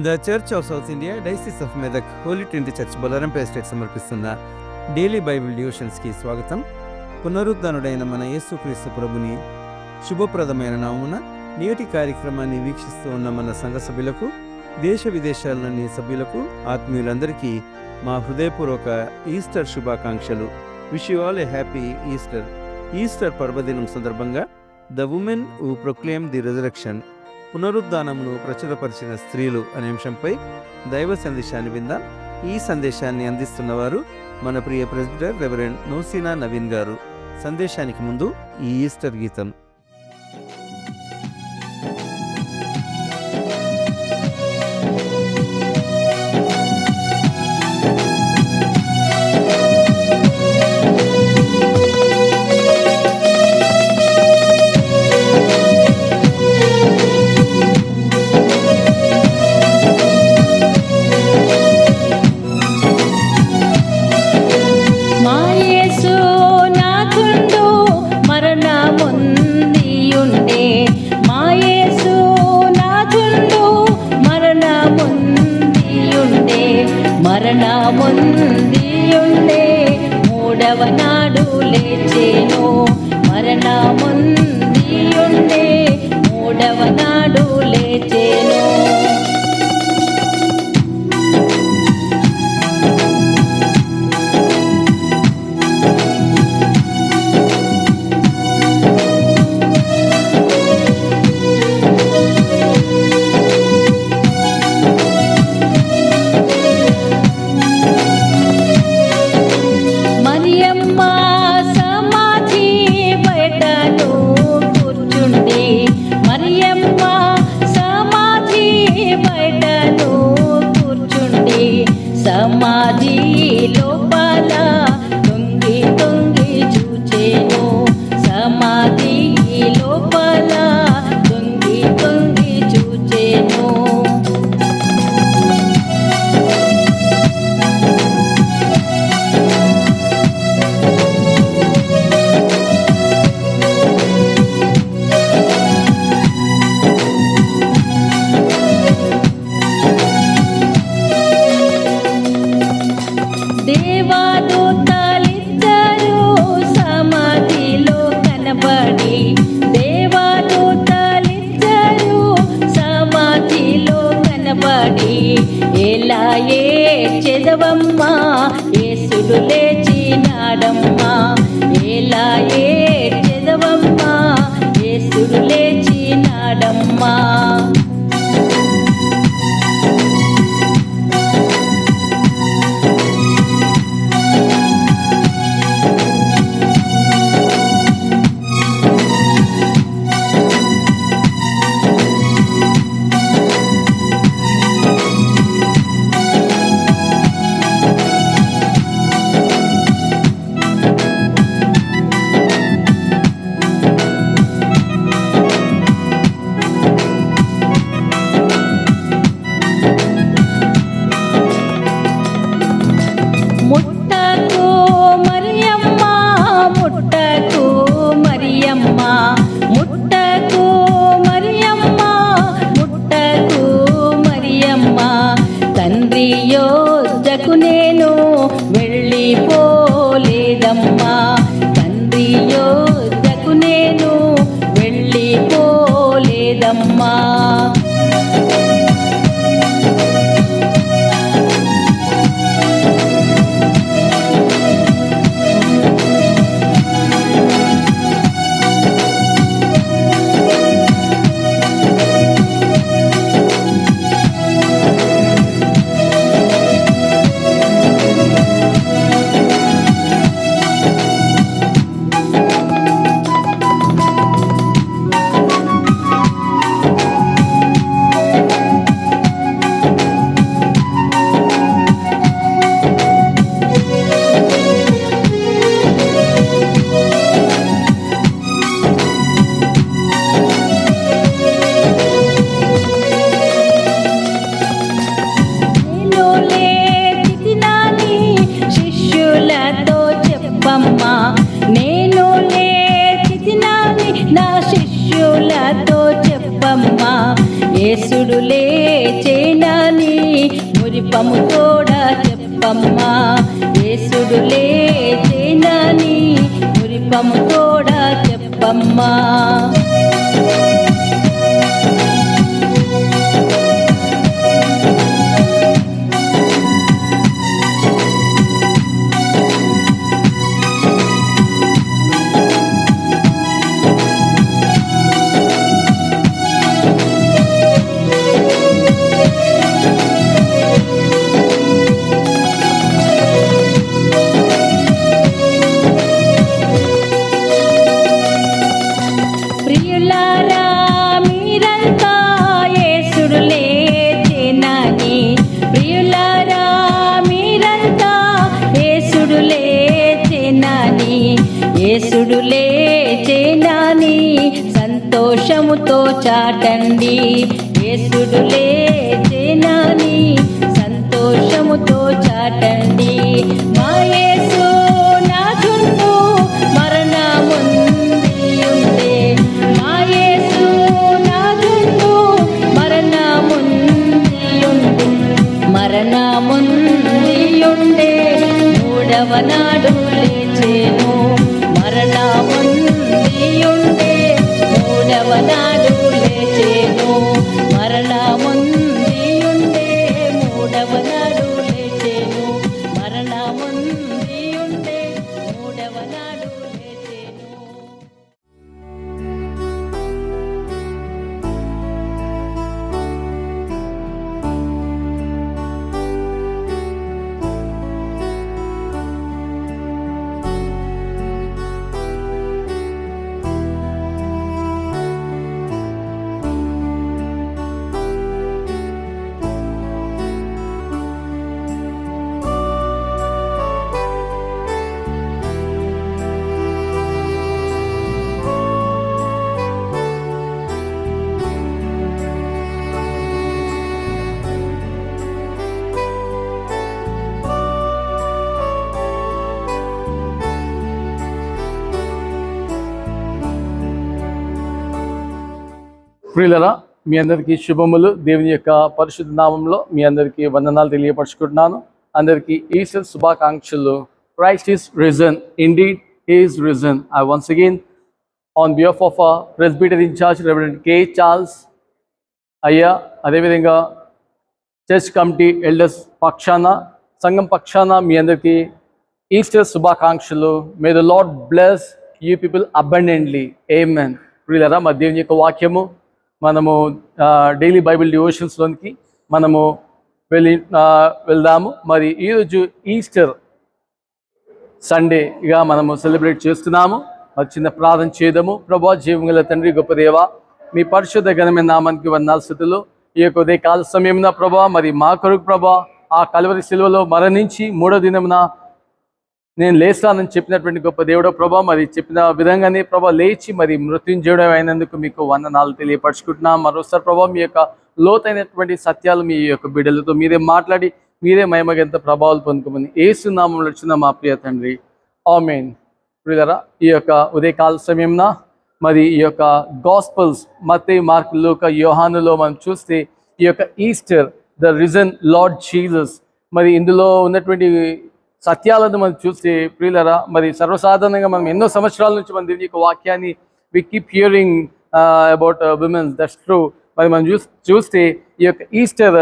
The Church of South India Diocese of Medak Holy Trinity Church Bollarampeta Estate సమర్పిస్తున్న daily Bible డివోషన్స్కి స్వాగతం. పునరుద్ధానుడైన మన యేసుక్రీస్తు ప్రభుని శుభప్రదమైన నామున నేటి కార్యక్రమాన్ని వీక్షిస్తూ ఉన్న మన సంఘ సభ్యులకు, దేశ విదేశాలలోని సభ్యులకు, ఆత్మీయులందరికీ మా హృదయపూర్వక ఈస్టర్ శుభాకాంక్షలు. Wish you all a happy Easter. Easter పర్వదినం సందర్భంగా the women who proclaim the resurrection, పునరుద్ధానమును ప్రచురపరిచిన స్త్రీలు అనే అంశంపై దైవ సందేశాన్ని విందాం. ఈ సందేశాన్ని అందిస్తున్నవారు మన ప్రియ ప్రెసిడెంట్ రెవరెండ్ నోసీనా నవీన్ గారు. సందేశానికి ముందు ఈ ఈస్టర్ గీతం. మరణముందియుండే మూడవ నాడు లేచెను. మరణముందియుండే మూడవ నాడు లేచెను. సమాధి లోపల తొంగి తొంగి చూచెను. సమాధి లోపల తొంగి తొంగి చూచెను. దేవదూతలిద్దరూ సమాధిలో కనబడి, దేవదూతలిద్దరూ సమాధిలో కనబడి, ఎలా ఏడ్చెదవమ్మా యేసుడు లేచినాడమ్మా, ఎలా ఏడ్చెదవమ్మా యేసుడు లేచినాడమ్మా. ముట్టకు మరియమ్మ, ముట్టకు మరియమ్మ, ముట్టకు మరియమ్మ, ముట్టకు మరియమ్మ. తండ్రి యొద్దకు నేను వెళ్ళిపోలేదమ్మా, తండ్రి యొద్దకు నేను వెళ్ళిపోలేదమ్మా. నేను లేచినాని నా శిష్యులతో చెప్పమ్మా, యేసుడు లేచేనని మురిపము తోడా చెప్పమ్మా యేసుడు లేచేనని మురిపము తోడా చెప్పమ్మా. ప్రియులారా మీరంతా యేసుడు లేచేనని ప్రియులారా మీరంతా యేసుడు లేచేనని యేసుడు లేచేనని సంతోషముతో చాటండి యేసుడు లేచేనని సంతోషముతో చాటండి. మా యేసు నాథుడు మరణముందియుండే మా యేసు నాథుడు మరణముందియుండే మూడవ నాడు లేచెను మరణముందియుండే మూడవ నాడు లేచెను మరణముందియుండే మూడవ నాడు లేచెను మరణముందియుండే మూడవ నాడు లేచెను. ప్రియులరా, మీ అందరికీ శుభములు. దేవుని యొక్క పరిశుద్ధ నామంలో మీ అందరికీ వందనాలు తెలియపరుచుకుంటున్నాను. అందరికీ ఈస్టర్ శుభాకాంక్షలు. Christ is risen, indeed he is risen. I once again on behalf of presbyter incharge reverend K Charles అయ్యా, అదేవిధంగా చర్చ్ కమిటీ ఎల్డర్స్ పక్షాన, సంఘం పక్షాన మీ అందరికీ ఈస్టర్ శుభాకాంక్షలు. May the Lord bless you people abundantly. Amen. ప్రియులరా, మా దేవుని యొక్క వాక్యము మనము డైలీ బైబిల్ డివోషన్స్లోనికి మనము వెళ్దాము. మరి ఈరోజు ఈస్టర్ సండేగా మనము సెలబ్రేట్ చేస్తున్నాము. మరి చిన్న ప్రార్థన చేద్దాము. ప్రభువా, జీవగల తండ్రి, గొప్ప దేవ, మీ పరిశుద్ధ ఘనమైన నామానికి వందనాలు స్తుతులు. ఈ యొక్క ఉదయ కాల సమయమున ప్రభువా, మరి మా కొరకు ప్రభువా ఆ కల్వరి శిలువలో మరణించి మూడో దినమున నేను లేస్తానని చెప్పినటువంటి గొప్ప దేవుడో ప్రభా, మరి చెప్పిన విధంగానే ప్రభా లేచి మరి మృత్యుంజయుడు అయినందుకు మీకు వందనాలు తెలియపరచుకుంటున్నాం. మరోసారి ప్రభా, మీ యొక్క లోతైనటువంటి సత్యాలు మీ యొక్క బిడ్డలతో మీరే మాట్లాడి మీరే మహిమగంత ప్రభావాలు పొందుకోమని యేసు నామములో వచ్చిన మా ప్రియ తండ్రి, ఆమేన్. ప్రియులారా, ఈ యొక్క ఉదయకాల సమయంలో మరి ఈ యొక్క గాస్పల్స్ మత్తయి, మార్కు, లూకా, యోహానులో మనం చూస్తే ఈ యొక్క Easter the risen lord Jesus, మరి ఇందులో ఉన్నటువంటి సత్యాలను మనం చూస్తే ప్రియులరా, మరి సర్వసాధారణంగా మనం ఎన్నో సంవత్సరాల నుంచి మన దేవుని యొక్క వాక్యాన్ని we keep hearing about women's, that's true. మరి మనం చూస్తే ఈ యొక్క ఈస్టర్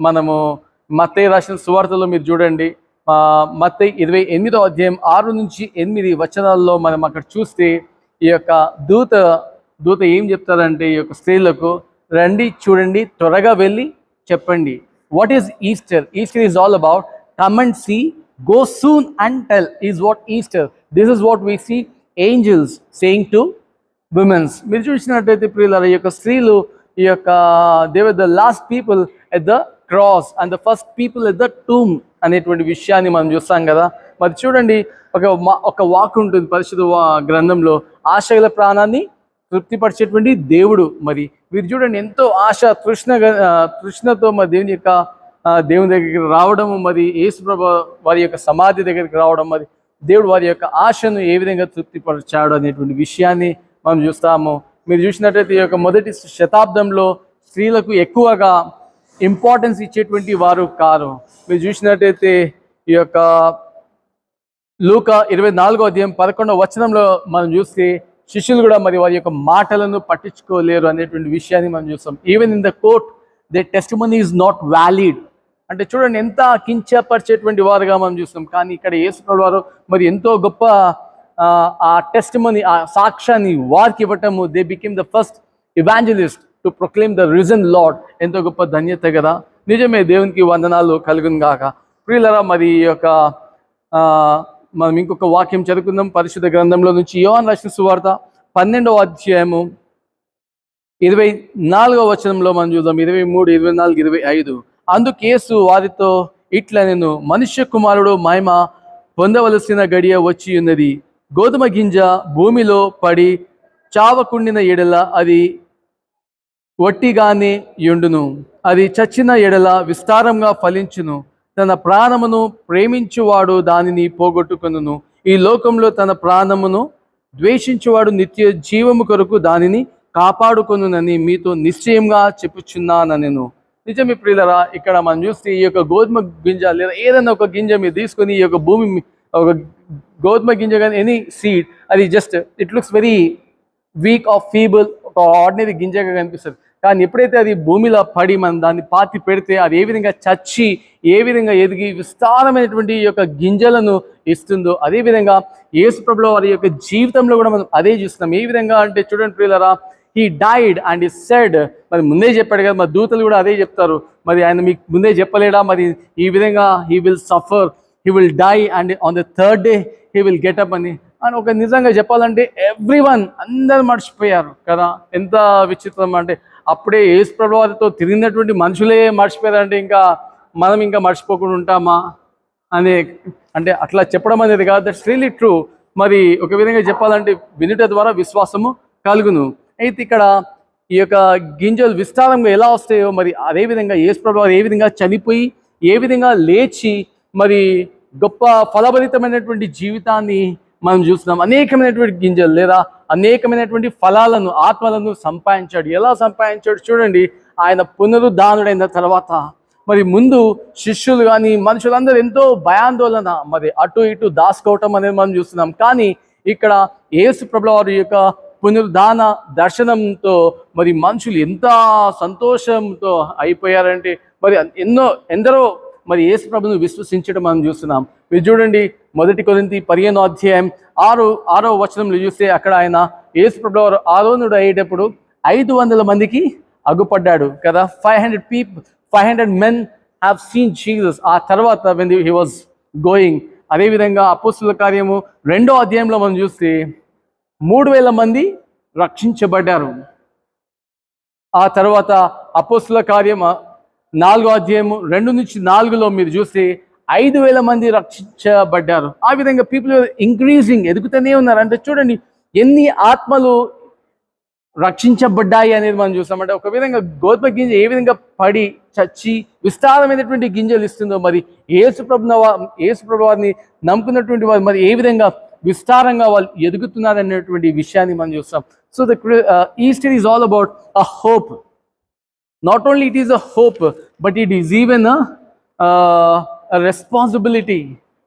మనము మత్తయి రాసిన సువార్తలో మీరు చూడండి, మత్తయి 28వ అధ్యాయం 6-8 వచనాల్లో మనం అక్కడ చూస్తే ఈ యొక్క దూత ఏం చెప్తారంటే ఈ యొక్క స్త్రీలకు, రండి చూడండి, త్వరగా వెళ్ళి చెప్పండి. What is Easter? Easter is all about come and see, go soon and tell is what Easter. This is what we see angels saying to women. మీరు చూసినట్టయితే ప్రియులారా, ఈ యొక్క స్త్రీలు ఈ యొక్క they were the last people at the cross and the first people at the tomb అనేటువంటి విషయాన్ని మనం చూస్తాం కదా. మరి చూడండి, ఒక వాక్ ఉంటుంది పరిశుద్ధ గ్రంథంలో, ఆశగల ప్రాణాన్ని తృప్తిపరిచేటువంటి దేవుడు. మరి మీరు చూడండి, ఎంతో ఆశ తృష్ణతో మరి దేవుని దగ్గరికి రావడము, మరి యేసుప్రభు వారి యొక్క సమాధి దగ్గరికి రావడం, మరి దేవుడు వారి యొక్క ఆశను ఏ విధంగా తృప్తిపరిచాడు అనేటువంటి విషయాన్ని మనం చూస్తాము. మీరు చూసినట్లయితే ఈ యొక్క మొదటి శతాబ్దంలో స్త్రీలకు ఎక్కువగా ఇంపార్టెన్స్ ఇచ్చేటువంటి వారు కారు. మీరు చూసినట్టయితే ఈ యొక్క లూకా 24:11 మనం చూస్తే శిష్యులు కూడా మరి వారి యొక్క మాటలను పట్టించుకోలేరు అనేటువంటి విషయాన్ని మనం చూస్తాం. Even in the court they testimony is not valid. అంటే చూడండి ఎంత కించపరిచేటువంటి వారుగా మనం చూస్తాం. కానీ ఇక్కడ యేసుప్రభువు వారు మరి ఎంతో గొప్ప ఆ టెస్టిమనీ, ఆ సాక్ష్యాన్ని వారికి ఇవ్వటము. They became the first evangelist to proclaim the risen Lord. ఎంతో గొప్ప ధన్యత కదా. నిజమే, దేవునికి వందనాలు కలుగును గాక. ప్రియులరా, మరి ఈ యొక్క మనం ఇంకొక వాక్యం చదువుకుందాం పరిశుద్ధ గ్రంథంలో నుంచి. యోహాను రాసిన సువార్త 12:24 మనం చూద్దాం. 23, 24, 25. అందుకు యేసు వారితో ఇట్లా, నేను మనుష్య కుమారుడు మహిమ పొందవలసిన గడియ వచ్చి ఉన్నది. గోధుమ గింజ భూమిలో పడి చావకుండిన ఎడల అది వట్టిగానే యుండును, అది చచ్చిన ఎడల విస్తారంగా ఫలించును. తన ప్రాణమును ప్రేమించువాడు దానిని పోగొట్టుకొనును. ఈ లోకంలో తన ప్రాణమును ద్వేషించువాడు నిత్య జీవము కొరకు దానిని కాపాడుకొనునని మీతో నిశ్చయంగా చెప్పుచున్నాను నేను. నిజమే ప్రియులరా, ఇక్కడ మనం చూస్తే ఈ యొక్క గోధుమ గింజ లేదా ఏదైనా ఒక గింజ మీరు తీసుకొని ఈ యొక్క భూమి ఒక గోధుమ గింజ కానీ ఎనీ సీడ్, అది just it looks very week off feeble, ఒక ఆర్డినరీ గింజగా కనిపిస్తుంది. కానీ ఎప్పుడైతే అది భూమిలో పడి మనం దాన్ని పాతి పెడితే అది ఏ విధంగా చచ్చి ఏ విధంగా ఎదిగి విస్తారమైనటువంటి ఈ యొక్క గింజలను ఇస్తుందో, అదేవిధంగా యేసుప్రభువు వారి యొక్క జీవితంలో కూడా మనం అదే చూస్తున్నాం. ఏ విధంగా అంటే చూడండి ప్రియులరా, హీ డైడ్ అండ్ ఈ సెడ్, మరి ముందే చెప్పాడు కదా, మరి దూతలు కూడా అదే చెప్తారు. మరి ఆయన మీకు ముందే చెప్పలేడా మరి ఈ విధంగా he will suffer, he will die and on the third day he will get up అని. అని ఒక నిజంగా చెప్పాలంటే ఎవ్రీవన్ అందరు మర్చిపోయారు కదా. ఎంత విచిత్రం అంటే అప్పుడే యేసు ప్రభువు వారితో తిరిగినటువంటి మనుషులే మర్చిపోయారంటే ఇంకా మనం ఇంకా మర్చిపోకుండా ఉంటామా అనే, అంటే అట్లా చెప్పడం అనేది కాదు, దట్స్ రియల్లీ ట్రూ. మరి ఒక విధంగా చెప్పాలంటే వినుట ద్వారా విశ్వాసము కలుగును. అయితే ఇక్కడ ఈ యొక్క గింజలు విస్తారంగా ఎలా వస్తాయో మరి అదేవిధంగా యేసు ప్రభువు వారు ఏ విధంగా చనిపోయి ఏ విధంగా లేచి మరి గొప్ప ఫలభరితమైనటువంటి జీవితాన్ని మనం చూస్తున్నాం. అనేకమైనటువంటి గింజలు లేదా అనేకమైనటువంటి ఫలాలను, ఆత్మలను సంపాదించాడు. ఎలా సంపాదించాడు చూడండి. ఆయన పునరుద్ధానుడైన తర్వాత మరి ముందు శిష్యులు కానీ మనుషులందరూ ఎంతో భయాందోళన, మరి అటు ఇటు దాచుకోవటం అనేది మనం చూస్తున్నాం. కానీ ఇక్కడ యేసు ప్రభువు వారి యొక్క పునరుద్ధాన దర్శనంతో మరి మనుషులు ఎంత సంతోషంతో అయిపోయారంటే మరి ఎందరో మరి యేసు ప్రభువును విశ్వసించడం మనం చూస్తున్నాం. మీరు చూడండి 1 కొరింథీ 15:6 చూస్తే అక్కడ ఆయన యేసు ప్రభువు వారు ఆరోహణుడు అయ్యేటప్పుడు 500 మందికి అగుపడ్డాడు కదా. 500 men have seen Jesus. ఆ తర్వాత when he was going, అదేవిధంగా అపోస్తుల కార్యము 2వ అధ్యాయంలో మనం చూస్తే 3000 మంది రక్షించబడ్డారు. ఆ తర్వాత అపోస్తుల కార్యం 4వ అధ్యాయము 2-4 మీరు చూస్తే 5000 మంది రక్షించబడ్డారు. ఆ విధంగా పీపుల్ ఇంక్రీజింగ్, ఎదుగుతూనే ఉన్నారు. అంటే చూడండి ఎన్ని ఆత్మలు రక్షించబడ్డాయి అనేది మనం చూస్తామంటే ఒక విధంగా గోధుమ గింజ ఏ విధంగా పడి చచ్చి విస్తారమైనటువంటి గింజలు ఇస్తుందో మరి యేసు ప్రభు వారిని నమ్ముకున్నటువంటి వారు మరి ఏ విధంగా విస్తారంగా వాళ్ళు ఎదుగుతున్నారు అనేటువంటి విషయాన్ని మనం చూస్తాం. So the Easter is all about a hope. Not only it is a hope but it is even a responsibility.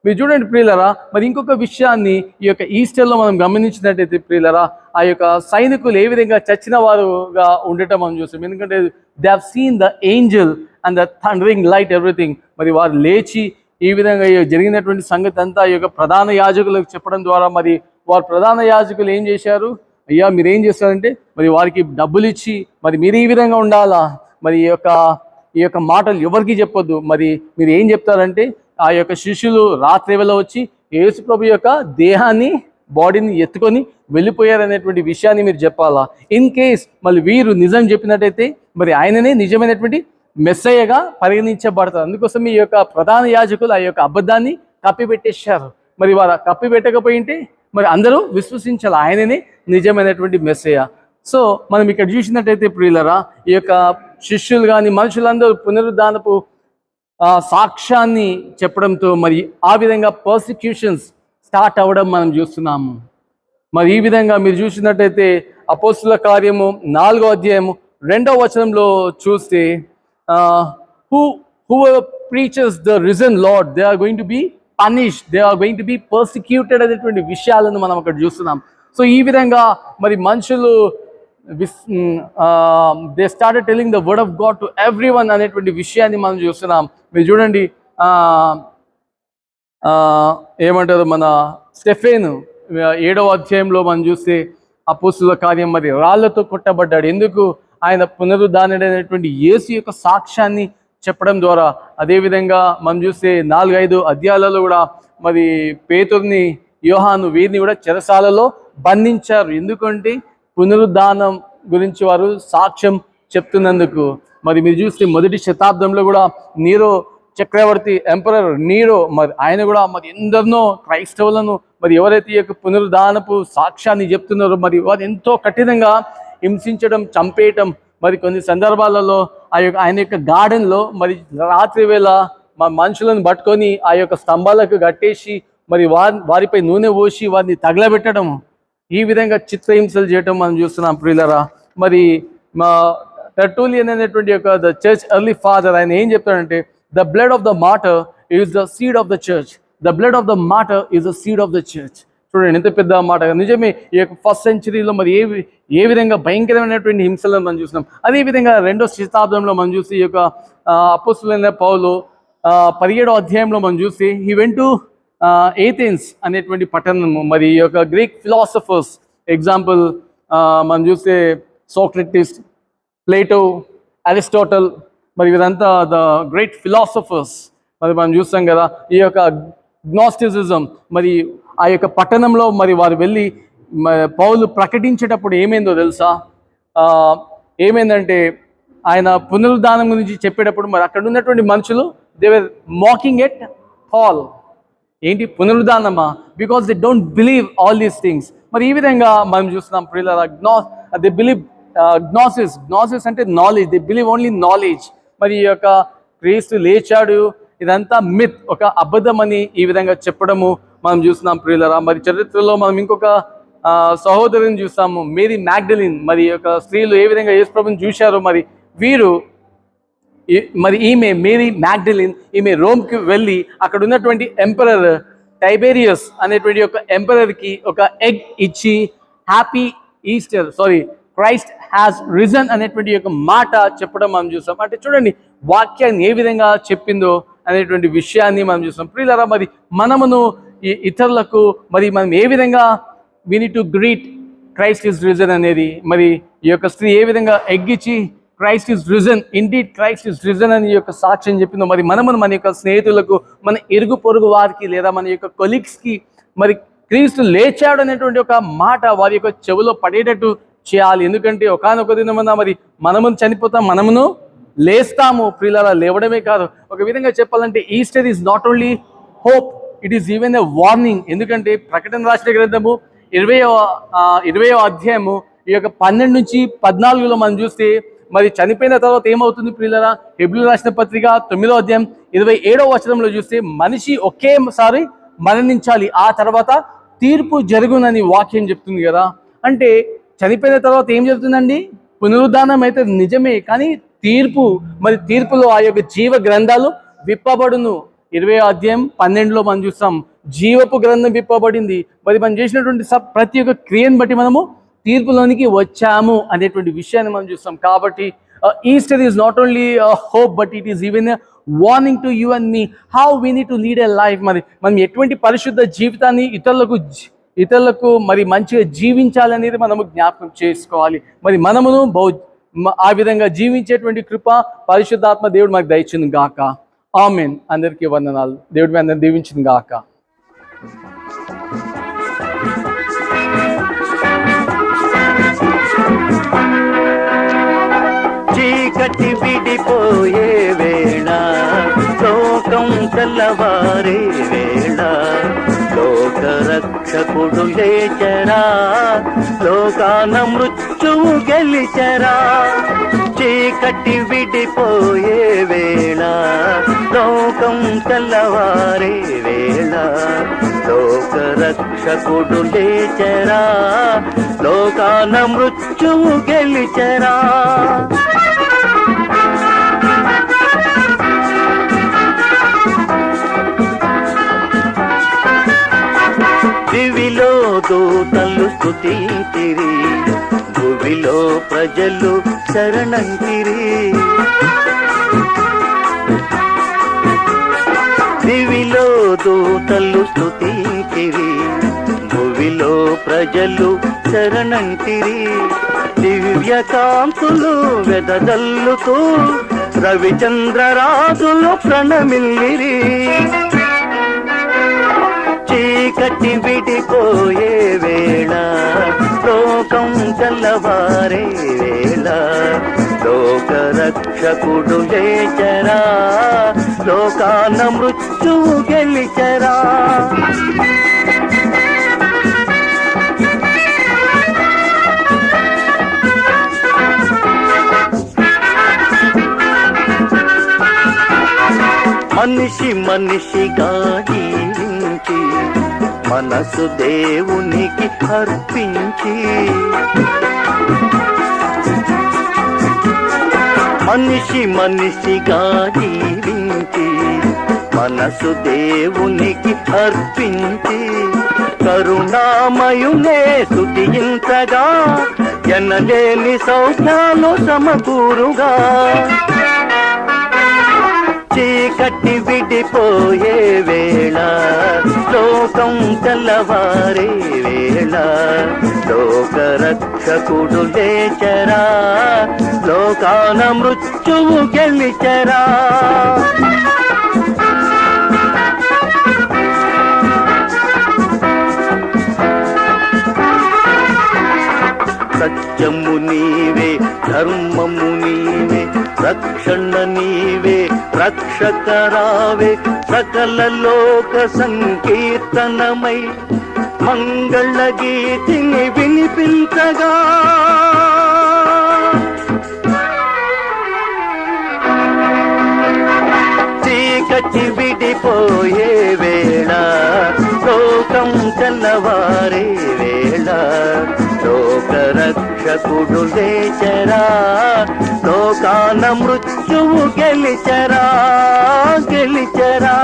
మీరు చూడండి ప్రియులరా, మరి ఇంకొక విషయాన్ని ఈ యొక్క ఈస్టర్లో మనం గమనించినట్టయితే ప్రియులరా, ఆ యొక్క సైనికులు ఏ విధంగా చచ్చిన వారుగా ఉండటం మనం చూస్తాం. ఎందుకంటే they have seen the Angel and the thundering light everything. మరి వారు లేచి ఈ విధంగా జరిగినటువంటి సంగతి అంతా ఈ యొక్క ప్రధాన యాజకులకు చెప్పడం ద్వారా మరి వారు ప్రధాన యాజకులు ఏం చేశారు, అయ్యా మీరు ఏం చేస్తారంటే మరి వారికి డబ్బులు ఇచ్చి మరి మీరు ఈ విధంగా ఉండాలా, మరి ఈ యొక్క మాటలు ఎవరికి చెప్పొద్దు, మరి మీరు ఏం చెప్తారంటే ఆ యొక్క శిష్యులు రాత్రి వేళ వచ్చి యేసు ప్రభు యొక్క దేహాన్ని బాడీని ఎత్తుకొని వెళ్ళిపోయారనేటువంటి విషయాన్ని మీరు చెప్పాలా. ఇన్ కేస్ మళ్ళీ వీరు నిజం చెప్పినట్టయితే మరి ఆయననే నిజమైనటువంటి మెస్సయ్యగా పరిగణించబడతారు. అందుకోసం ఈ యొక్క ప్రధాన యాజకులు ఆ యొక్క అబద్ధాన్ని కప్పిపెట్టేశారు. మరి వారు కప్పిపెట్టకపోయింటే మరి అందరూ విశ్వసించాలి ఆయననే నిజమైనటువంటి మెస్సయ్య. సో మనం ఇక్కడ చూసినట్టయితే ప్రియులరా, ఈ యొక్క శిష్యులు కానీ మనుషులందరూ పునరుద్ధానపు సాక్ష్యాన్ని చెప్పడంతో మరి ఆ విధంగా పర్సిక్యూషన్స్ స్టార్ట్ అవ్వడం మనం చూస్తున్నాము. మరి ఈ విధంగా మీరు చూసినట్టయితే అపోస్తుల కార్యము 4వ అధ్యాయము 2వ వచనంలో చూస్తే whoever preaches the risen Lord, they are going to be punished, they are going to be persecuted అనేటువంటి విషయాలను మనం అక్కడ చూస్తున్నాం. సో ఈ విధంగా మరి మనుషులు they started telling the word of God to everyone అనేటువంటి విషయాన్ని మనం చూస్తున్నాం. మీరు చూడండి ఏమంటారు, మన స్టెఫెను 7వ అధ్యాయంలో మనం చూస్తే అపోస్తుల కార్యం మరి రాళ్లతో కొట్టబడ్డాడు. ఎందుకు? ఆయన పునరుద్ధానుడైనటువంటి యేసు యొక్క సాక్ష్యాన్ని చెప్పడం ద్వారా. అదేవిధంగా మనం చూస్తే 4-5 అధ్యాయాలలో కూడా మరి పేతురుని, యోహాను వీరిని కూడా చెరసాలలో బంధించారు. ఎందుకంటే పునరుద్ధానం గురించి వారు సాక్ష్యం చెప్తున్నందుకు. మరి మీరు చూస్తే 1వ శతాబ్దంలో కూడా నీరో చక్రవర్తి, ఎంపరర్ నీరో, మరి ఆయన కూడా మరి ఎందరినో క్రైస్తవులను మరి ఎవరైతే ఈ యొక్క పునరుద్ధానపు సాక్ష్యాన్ని చెప్తున్నారో మరి వారు ఎంతో కఠినంగా హింసించడం, చంపేయటం. మరి కొన్ని సందర్భాలలో ఆయన యొక్క గార్డెన్లో మరి రాత్రి వేళ మనుషులను పట్టుకొని ఆ యొక్క స్తంభాలకు కట్టేసి మరి వారిపై నూనె పోసి వారిని తగలబెట్టడం, ఈ విధంగా చిత్రహింసలు చేయటం మనం చూస్తున్నాం ప్రియులరా. మరి మా టెర్టులియన్ అనేటువంటి యొక్క ద చర్చ్ ఎర్లీ ఫాదర్ ఆయన ఏం చెప్తాడంటే, the blood of the martyr is the seed of the church, the blood of the martyr is the seed of the church. చూడండి ఎంత పెద్ద మాట. నిజమే, ఈ యొక్క 1st సెంచరీలో మరి ఏ విధంగా భయంకరమైనటువంటి హింసలను మనం చూస్తున్నాం. అదేవిధంగా 2వ శతాబ్దంలో మనం చూసి ఈ యొక్క అపోస్తులైన పౌలు 17వ అధ్యాయంలో మనం చూసి హీ వెంట్ టు ఏథెన్స్ అనేటువంటి పట్టణము. మరి ఈ యొక్క గ్రీక్ ఫిలాసఫర్స్ ఎగ్జాంపుల్ మనం చూస్తే సోక్రటిస్, ప్లేటో, అరిస్టాటల్, మరి వీరంతా ద గ్రేట్ ఫిలాసఫర్స్. మరి మనం చూస్తాం కదా ఈ యొక్క గ్నాస్టిసిజం. మరి ఆ యొక్క పట్టణంలో మరి వారు వెళ్ళి పౌలు ప్రకటించేటప్పుడు ఏమైందో తెలుసా? ఏమైందంటే ఆయన పునరుద్ధానం గురించి చెప్పేటప్పుడు మరి అక్కడ ఉన్నటువంటి మనుషులు they were mocking at Paul. ఏంటి పునరుద్ధానమా? Because they don't believe all these things. మరి ఈ విధంగా మనం చూస్తున్నాం ప్రియులారా, దే బిలీవ్ గ్నాసిస్ అంటే knowledge, they believe only knowledge. మరి ఈ యొక్క క్రీస్తు లేచాడు ఇదంతా మిత్, ఒక అబద్ధం అని ఈ విధంగా చెప్పడము మనం చూస్తున్నాం ప్రియులరా. మరి చరిత్రలో మనం ఇంకొక సహోదరుని చూస్తాము, మేరీ మ్యాగ్డలిన్. మరి యొక్క స్త్రీలు ఏ విధంగా యేసు ప్రభువుని చూశారో మరి వీరు మరి ఈమె మేరీ మ్యాగ్డలిన్ ఈమె రోమ్కి వెళ్ళి అక్కడ ఉన్నటువంటి ఎంపరర్ టైబేరియస్ అనేటువంటి ఒక ఎంపరర్కి ఒక ఎగ్ ఇచ్చి happy Easter, Christ has risen అనేటువంటి ఒక మాట చెప్పడం మనం చూస్తాం. అంటే చూడండి వాక్యాన్ని ఏ విధంగా చెప్పిందో అనేటువంటి విషయాన్ని మనం చూస్తాం ప్రియులారా. మరి మనమును ఇతరులకు మరి మనం ఏ విధంగా we need to greet Christ is risen అనేది, మరి ఈ యొక్క స్త్రీ ఏ విధంగా ఎగ్గిచ్చి Christ is risen, indeed Christ is risen అని యొక్క సాక్ష్యం చెప్పిందో మరి మనము మన యొక్క స్నేహితులకు, మన ఇరుగు పొరుగు వారికి లేదా మన యొక్క కొలీగ్స్కి మరి క్రీస్తు లేచాడు అనేటువంటి ఒక మాట వారి యొక్క చెవిలో పడేటట్టు చేయాలి. ఎందుకంటే ఒకానొక దినమన్నా మరి మనము చనిపోతాం, మనమును లేస్తాము ప్రియులారా. లేవడమే కాదు, ఒక విధంగా చెప్పాలంటే Easter is not only hope, it is even a warning. ఎందుకంటే ప్రకటన రాసిన గ్రంథము 20వ అధ్యాయము ఈ యొక్క 12 నుంచి 14లో మనం చూస్తే మరి చనిపోయిన తర్వాత ఏమవుతుంది ప్రియులారా? హెబ్రీయులకు రాసిన పత్రిక 9వ అధ్యాయం 27వ వచనంలో చూస్తే మనిషి ఒకేసారి మరణించాలి, ఆ తర్వాత తీర్పు జరుగునని వాక్యం చెప్తుంది కదా. అంటే చనిపోయిన తర్వాత ఏం జరుగుతుందండి? పునరుద్ధానం అయితే నిజమే, కానీ తీర్పు, మరి తీర్పులో ఆ యొక్క జీవ గ్రంథాలు విప్పబడును. 20వ అధ్యాయం 12లో మనం చూస్తాం జీవపు గ్రంథం విప్పబడింది. మరి మనం చేసినటువంటి ప్రతి ఒక్క క్రియను బట్టి మనము తీర్పులోనికి వచ్చాము అనేటువంటి విషయాన్ని మనం చూస్తాం. కాబట్టి Easter is not only hope but it is even a warning to you and me how we need to lead a life. మరి మనం ఎటువంటి పరిశుద్ధ జీవితాన్ని ఇతరులకు మరి మంచిగా జీవించాలనేది మనము జ్ఞాపకం చేసుకోవాలి. మరి మనమును ఆ విధంగా జీవించేటువంటి కృప పరిశుద్ధాత్మ దేవుడు మాకు దయచును గాక. ఆమేన్. అందరికీ వందనాలు. దేవుడి మీ అందరిని దీవించును గాక. చీకటి విడిపోయే వేళ, లోకం తెల్లవారే వేళ, లోక రక్షకుడు లేచరా, లోకాన మృత్యువు గెలిచరా. చీకటి విడిపోయే వేళ, లోకం తెల్లవారే వేళ, లోక రక్షకుడు లేచరా, లోకాన మృత్యువు గెలిచరా. దూతలు స్తుతించిరి, భువిలో ప్రజలు శరణంటిరి. దివిలో దూతలు స్తుతించిరి, భువిలో ప్రజలు శరణంటిరి. దివ్యకాంతులు వెదజల్లుతూ రవిచంద్రరాజులు ప్రణమిల్లిరి. చీకటి విడిపోయే వేళ, లోకం తెల్లవారే వేళ, లోకరక్షకుడు లేచరా, లోకాన మృత్యువు గెలిచరా. మనిషి మనిషిగా జీవించి, మనసు దేవునికి అర్పించి, మనిషి మనిషిగా జీవించి, మనసు దేవునికి అర్పించి, కరుణామయునే స్తుతించగా, ఎనలేని సౌఖ్యాలు సమకూరుగా. చీకటి విడిపోయే వేళ, లోకం తెల్లవారే వేళ, లోకరక్షకుడు లేచరా, లోకాన మృత్యువు గెలిచరా. సత్యము నీవే, ధర్మము నీవే, రక్షణ నీవే, రక్షకరావే. సకల లోక సంకీర్తనమై మంగళ గీతిని వినిపించగా, చీకటి విడిపోయే వేళ, లోకం తెల్లవారే వేళ, లోకరక్షకుడు లేచరా, లోకాన మృత్యువు గెలిచరా, గెలిచరా.